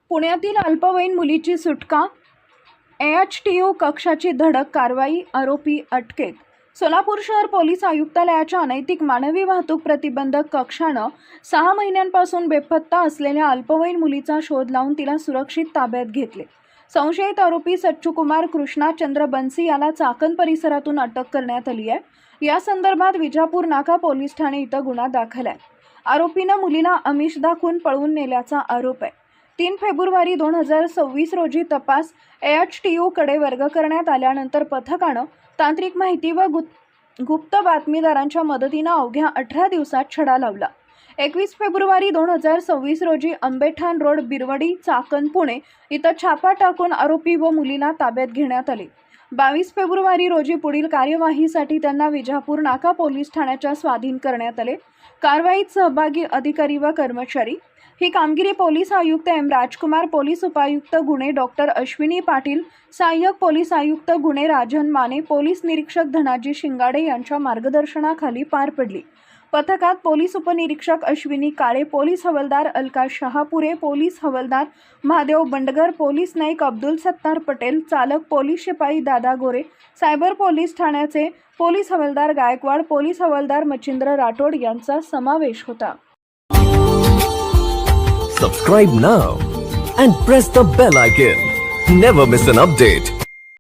पुण्यातील अल्पवयीन मुलीची सुटका, एएचटीयू कक्षाची धडक कारवाई, आरोपी अटकेत. सोलापूर शहर पोलीस आयुक्तालयाच्या अनैतिक मानवी वाहतूक प्रतिबंधक कक्षानं 6 महिन्यांपासून बेपत्ता असलेल्या अल्पवयीन मुलीचा शोध लावून तिला सुरक्षित ताब्यात घेतले. संशयित आरोपी सच्चूकुमार कृष्णा चंद्र बन्सी याला चाकण परिसरातून अटक करण्यात आली आहे. या संदर्भात विजापूर नाका पोलीस ठाणे इथं गुन्हा दाखल आहे. आरोपीनं मुलीला आमिष दाखवून पळवून नेल्याचा आरोप आहे. 3 फेब्रुवारी 2026 रोजी तपास एएचटीयू कडे वर्ग करण्यात आल्यानंतर पथकानं तांत्रिक माहिती व गुप्त बातमीदारांच्या मदतीनं अवघ्या 18 दिवसात छडा लावला. 21 फेब्रुवारी 2026 रोजी आंबेठाण रोड, बिरवडी, चाकण, पुणे इथं छापा टाकून आरोपी व मुलीला ताब्यात घेण्यात आले. 22 फेब्रुवारी रोजी पुढील कार्यवाहीसाठी त्यांना विजापूर नाका पोलीस ठाण्याच्या स्वाधीन करण्यात आले. कारवाईत सहभागी अधिकारी व कर्मचारी. ही कामगिरी पोलीस आयुक्त एम राजकुमार, पोलीस उपायुक्त गुन्हे डॉक्टर अश्विनी पाटील, सहाय्यक पोलीस आयुक्त गुन्हे राजन माने, पोलीस निरीक्षक धनाजी शिंगाडे यांच्या मार्गदर्शनाखाली पार पडली. पथकात पोलीस उपनिरीक्षक अश्विनी काळे, पोलीस हवालदार अलका शहापुरे, पोलीस हवालदार महादेव बंडगर, पोलीस नाईक अब्दुल सत्तार पटेल, चालक पोलीस शिपाई दादा गोरे, सायबर पोलीस ठाण्याचे पोलीस हवालदार गायकवाड, पोलीस हवालदार मच्छिंद्र राठोड यांचा समावेश होता. Subscribe now and press the bell icon. Never miss an update.